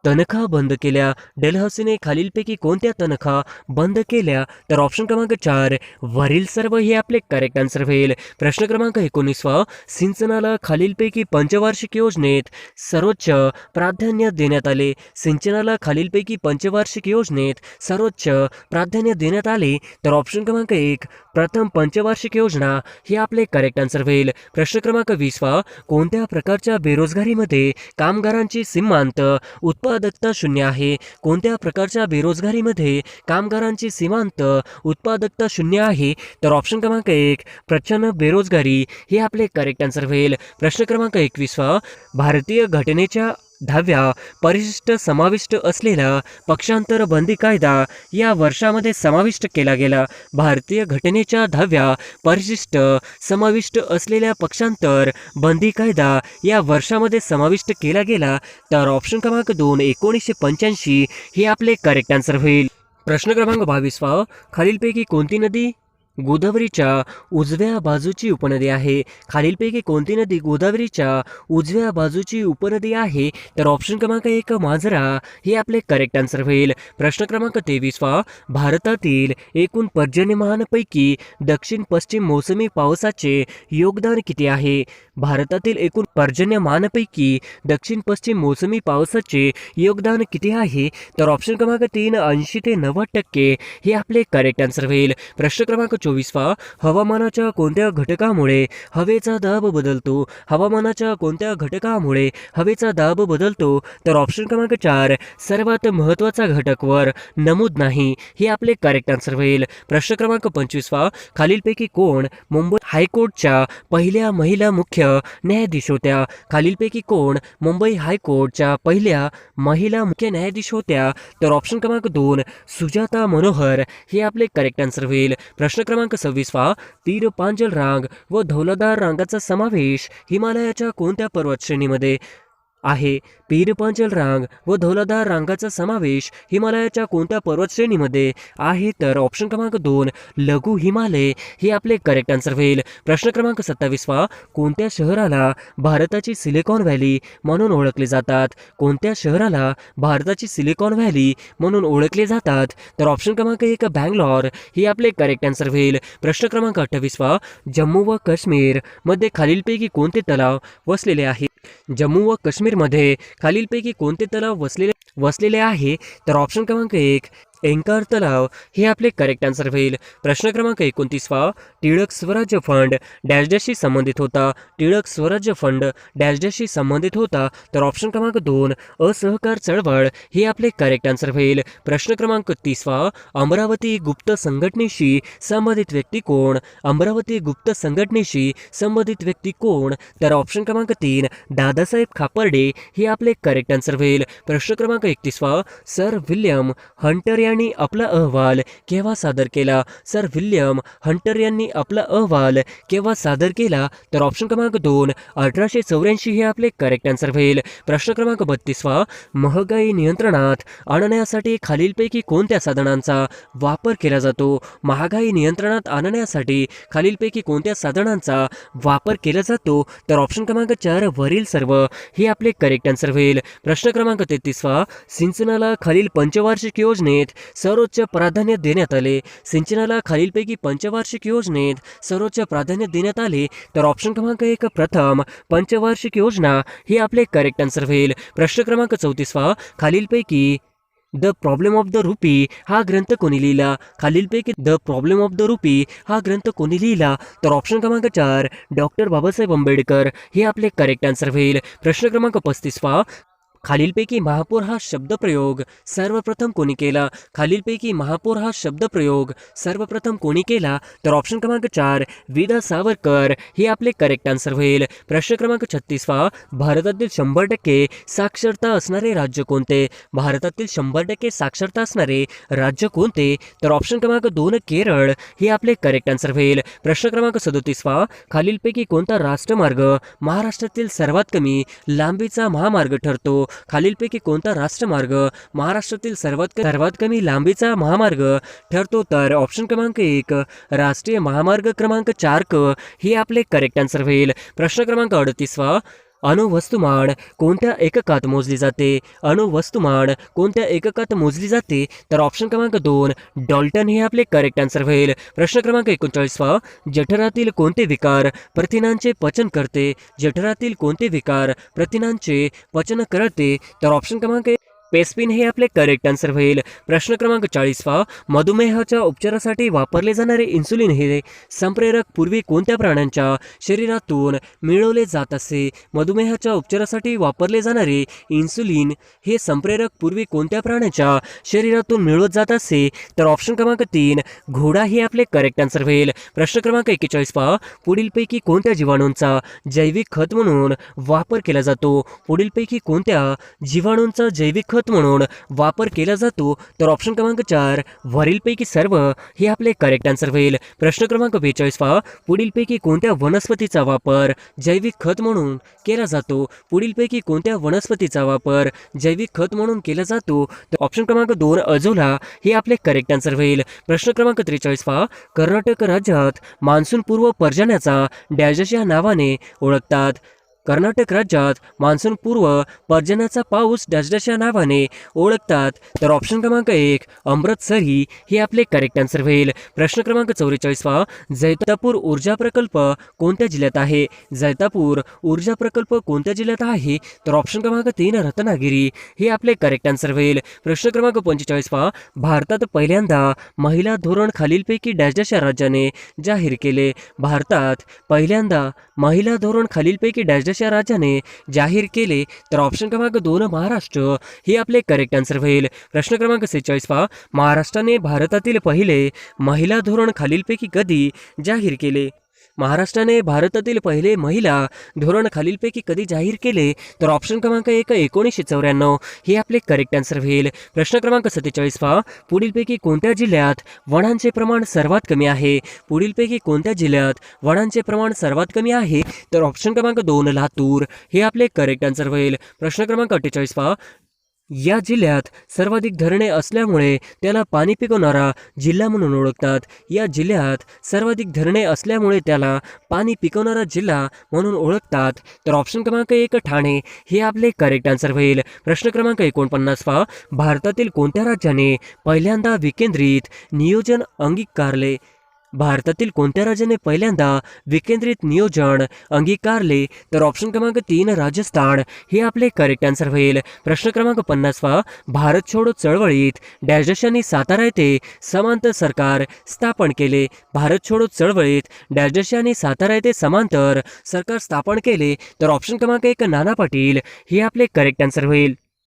तनखा बंद केल्या? डलहौसीने खालीलपैकी कोणत्या तनखा बंद केल्या? तर ऑप्शन क्रमांक 4 वरील सर्व हे आपले करेक्ट आन्सर होईल. प्रश्न क्रमांक 19 सिंचनाला खालीलपैकी पंचवार्षिक योजनेत सर्वोच्च प्राधान्य देण्यात आले. सिंचनाला खालीलपैकी पंचवार्षिक योजनेत सर्वोच्च प्राधान्य देण्यात आले. तर ऑप्शन क्रमांक 1 प्रथम पंचवार्षिक योजना हे आपले करेक्ट आन्सर होईल. प्रश्न क्रमांक 20 कोणत्या प्रकारच्या बेरोजगारीमध्ये कामगारांची सीमांत उत्पादकता शून्य आहे? कोणत्या प्रकारच्या बेरोजगारीमध्ये कामगारांची सीमांत उत्पादकता शून्य आहे? तर ऑप्शन क्रमांक 1 प्रचंड बेरोजगारी हे आपले करेक्ट आन्सर होईल. प्रश्न क्रमांक 21 भारतीय घटनेच्या 10व्या परिशिष्ट समाविष्ट असलेला पक्षांतर बंदी कायदा या वर्षामध्ये समाविष्ट केला गेला. भारतीय घटनेच्या 10व्या परिशिष्ट समाविष्ट असलेल्या पक्षांतर बंदी कायदा या वर्षामध्ये समाविष्ट केला गेला. तर ऑप्शन क्रमांक 2 1985 हे आपले करेक्ट आन्सर होईल. प्रश्न क्रमांक 22 खालीलपैकी कोणती नदी गोदावरीच्या उजव्या बाजूची उपनदी आहे? खालीलपैकी कोणती नदी गोदावरीच्या उजव्या बाजूची उपनदी आहे? तर ऑप्शन क्रमांक 1 मांजरा हे आपले करेक्ट आन्सर होईल. प्रश्न क्रमांक 23 भारतातील एकूण पर्जन्यमानापैकी दक्षिण पश्चिम मोसमी पावसाचे योगदान किती आहे? भारतातील एकूण पर्जन्यमानापैकी दक्षिण पश्चिम मोसमी पावसाचे योगदान किती आहे? तर ऑप्शन क्रमांक 3 80 ते 90% हे आपले करेक्ट आन्सर होईल. प्रश्न क्रमांक 24 हवामानाच्या कोणत्या घटकामुळे हवेचा दाब बदलतो? हवामानाच्या कोणत्या घटकामुळे हवेचा दाब बदलतो? तर ऑप्शन क्रमांक 4 सर्वात महत्त्वाचा घटक वर नमूद नाही हे आपले करेक्ट आन्सर होईल. प्रश्न क्रमांक 25 खालीलपैकी कोण मुंबई हायकोर्टच्या पहिल्या महिला मुख्य न्यायाधीश होत्या? खालीलपैकी कोण मुंबई हायकोर्टच्या पहिल्या महिला मुख्य न्यायाधीश होत्या? तर ऑप्शन क्रमांक 2 सुजाता मनोहर हे आपले करेक्ट आन्सर होईल. प्रश्न क्रमांक 26 तीर पांजल रांग व धौलादार रांगाचा समावेश हिमालयाच्या कोणत्या पर्वत श्रेणीमध्ये आहे. पीरपांचल रांग व धौलाधार रांगाचा समावेश हिमालयाच्या कोणत्या पर्वतश्रेणीमध्ये आहे? तर ऑप्शन क्रमांक 2 लघु हिमालय हे आपले करेक्ट आन्सर होईल. प्रश्न क्रमांक 27 कोणत्या शहराला भारताची सिलिकॉन व्हॅली म्हणून ओळखले जातात? कोणत्या शहराला भारताची सिलिकॉन व्हॅली म्हणून ओळखले जातात? तर ऑप्शन क्रमांक 1 बँगलोर हे आपले करेक्ट आन्सर होईल. प्रश्न क्रमांक 28 जम्मू व काश्मीर मध्ये खालीलपैकी कोणते तलाव वसलेले आहेत? जम्मू व काश्मीरमध्ये खालीलपैकी कोणते तलाव वसलेले आहे? तर ऑप्शन क्रमांक 1 एंकार तलाव हे आपले करेक्ट आन्सर होईल. प्रश्न क्रमांक 29 टिळक स्वराज्य फंड डॅश डॅशशी संबंधित होता? टिळक स्वराज्य फंड डॅश डॅशशी संबंधित होता? तर ऑप्शन क्रमांक 2 असहकार चळवळ हे आपले करेक्ट आन्सर होईल. प्रश्न क्रमांक 30 अमरावती गुप्त संघटनेशी संबंधित व्यक्ती कोण? अमरावती गुप्त संघटनेशी संबंधित व्यक्ती कोण? तर ऑप्शन क्रमांक 3 दादासाहेब खापर्डे हे आपले करेक्ट आन्सर होईल. प्रश्न क्रमांक 31 सर विल्यम हंटर यांनी आपला अहवाल केव्हा सादर केला? सर विल्यम हंटर यांनी आपला अहवाल केव्हा सादर केला? तर ऑप्शन क्रमांक 2 1884 हे आपले करेक्ट आन्सर होईल. प्रश्न क्रमांक 32 महागाई नियंत्रणात आणण्यासाठी खालीलपैकी कोणत्या साधनांचा वापर केला जातो? महागाई नियंत्रणात आणण्यासाठी खालीलपैकी कोणत्या साधनांचा वापर केला जातो? तर ऑप्शन क्रमांक 4 वरील सर्व हे आपले करेक्ट आन्सर होईल. प्रश्न क्रमांक 33 सिंचनाला खालील पंचवार्षिक योजनेत सर्वोच्च प्राधान्य देण्यात आले? सिंचनाला खालीलपैकी पंचवार्षिक योजनेत सर्वोच्च प्राधान्य देण्यात आले? तर ऑप्शन क्रमांक 1 प्रथम पंचवार्षिक योजना हे आपले करेक्ट आन्सर होईल. प्रश्न क्रमांक 34 खालीलपैकी the problem of the rupee हा ग्रंथ कोणी लिहिला? खालीलपैकी the problem of the rupee हा ग्रंथ कोणी लिहिला? तर ऑप्शन क्रमांक 4 डॉक्टर बाबासाहेब आंबेडकर हे आपले करेक्ट आन्सर होईल. प्रश्न क्रमांक 35 खालीलपैकी महापौर हा शब्दप्रयोग सर्वप्रथम कोणी केला? खालीलपैकी महापौर हा शब्दप्रयोग सर्वप्रथम कोणी केला? तर ऑप्शन क्रमांक 4 विदा सावरकर हे आपले करेक्ट आन्सर होईल. प्रश्न क्रमांक 36 भारतातील 100% साक्षरता असणारे राज्य कोणते? भारतातील 100% साक्षरता असणारे राज्य कोणते? तर ऑप्शन क्रमांक 2 केरळ हे आपले करेक्ट आन्सर होईल. प्रश्न क्रमांक 37 खालीलपैकी कोणता राष्ट्रमार्ग महाराष्ट्रातील सर्वात कमी लांबीचा महामार्ग ठरतो? खालीलपैकी कोणता राष्ट्रमार्ग महाराष्ट्रातील सर्वात कमी लांबीचा महामार्ग ठरतो? तर ऑप्शन क्रमांक 1 राष्ट्रीय महामार्ग क्रमांक 4 हे आपले करेक्ट आन्सर होईल. प्रश्न क्रमांक 38 अणुवस्तुमान कोणत्या एककात मोजली जाते? अणुवस्तुमान कोणत्या एककात मोजली जाते? तर ऑप्शन क्रमांक 2 डॉल्टन हे आपले करेक्ट आन्सर होईल. प्रश्न क्रमांक 39 जठरातील कोणते विकार प्रथिनांचे पचन करते? जठरातील कोणते विकार प्रथिनांचे पचन करते? तर ऑप्शन क्रमांक पेस्पिन हे आपले करेक्ट आन्सर होईल. प्रश्न क्रमांक 40 मधुमेहाच्या उपचारासाठी वापरले जाणारे इन्सुलिन हे संप्रेरक पूर्वी कोणत्या प्राण्यांच्या शरीरातून मिळवले जात असे? मधुमेहाच्या उपचारासाठी वापरले जाणारे इन्सुलिन हे संप्रेरक पूर्वी कोणत्या प्राण्याच्या शरीरातून मिळवत जात असे? तर ऑप्शन क्रमांक 3 घोडा हे आपले करेक्ट आन्सर होईल. प्रश्न क्रमांक 41 पुढीलपैकी कोणत्या जीवाणूंचा जैविक खत म्हणून वापर केला जातो? पुढीलपैकी कोणत्या जीवाणूंचा जैविक खत म्हणून वापर केला जातो? तर ऑप्शन क्रमांक 4 वरीलपैकी सर्व हे आपले करेक्ट आन्सर होईल. प्रश्न क्रमांक 42 पुढीलपैकी कोणत्या वनस्पतीचा वापर जैविक खत म्हणून केला जातो? पुढीलपैकी कोणत्या वनस्पतीचा वापर जैविक खत म्हणून केला जातो? तर ऑप्शन क्रमांक 2 अजोला हे आपले करेक्ट आन्सर होईल. प्रश्न क्रमांक 43 कर्नाटक राज्यात मान्सून पूर्व पर्जन्याचा डॅश या नावाने ओळखतात? कर्नाटक राज्यात मान्सून पूर्व पर्जन्याचा पाऊस डॅश या नावाने ओळखतात? तर ऑप्शन क्रमांक 1 अमृतसरी हे आपले करेक्ट आन्सर होईल. प्रश्न क्रमांक 44 जैतापूर ऊर्जा प्रकल्प कोणत्या जिल्ह्यात आहे? जैतापूर ऊर्जा प्रकल्प कोणत्या जिल्ह्यात आहे? तर ऑप्शन क्रमांक 3 रत्नागिरी हे आपले करेक्ट आन्सर होईल. प्रश्न क्रमांक 45 भारतात पहिल्यांदा महिला धोरण खालीलपैकी डॅश या राज्याने जाहीर केले? भारतात पहिल्यांदा महिला धोरण खालीलपैकी डॅश या राज्याने जाहीर केले? तर ऑप्शन क्रमांक 2 महाराष्ट्र हे आपले करेक्ट आन्सर होईल. प्रश्न क्रमांक 46 महाराष्ट्राने भारतातील पहिले महिला धोरण खालीलपैकी कधी जाहीर केले? महाराष्ट्राने भारतातील पहिले महिला धोरण खालीलपैकी कधी जाहीर केले? तर ऑप्शन क्रमांक 1 1994 हे आपले करेक्ट आन्सर होईल. प्रश्न क्रमांक 47 पहा, पुढीलपैकी कोणत्या जिल्ह्यात वनांचे प्रमाण सर्वात कमी आहे? पुढीलपैकी कोणत्या जिल्ह्यात वनांचे प्रमाण सर्वात कमी आहे? तर ऑप्शन क्रमांक 2 लातूर हे आपले करेक्ट आन्सर होईल. प्रश्न क्रमांक 48 पहा, या जिल्ह्यात सर्वाधिक धरणे असल्यामुळे त्याला पाणी पिकवणारा जिल्हा म्हणून ओळखतात. या जिल्ह्यात सर्वाधिक धरणे असल्यामुळे त्याला पाणी पिकवणारा जिल्हा म्हणून ओळखतात. तर ऑप्शन क्रमांक 1 ठाणे हे आपले करेक्ट आन्सर होईल. प्रश्न क्रमांक 49 पहा, भारतातील कोणत्या राज्याने पहिल्यांदा विकेंद्रित नियोजन अंगीकारले? भारतातील कोणत्या राज्याने पहिल्यांदा विकेंद्रित नियोजन अंगीकारले? तर ऑप्शन क्रमांक 3 राजस्थान हे आपले करेक्ट आन्सर होईल. प्रश्न क्रमांक 50 पहा, भारत छोडो चळवळीत डॅश यांनी सातारा येथे समांतर सरकार स्थापन केले. भारत छोडो चळवळीत डॅश यांनी सातारा येथे समांतर सरकार स्थापन केले. तर ऑप्शन क्रमांक 1 नाना पाटील हे आपले करेक्ट आन्सर होईल.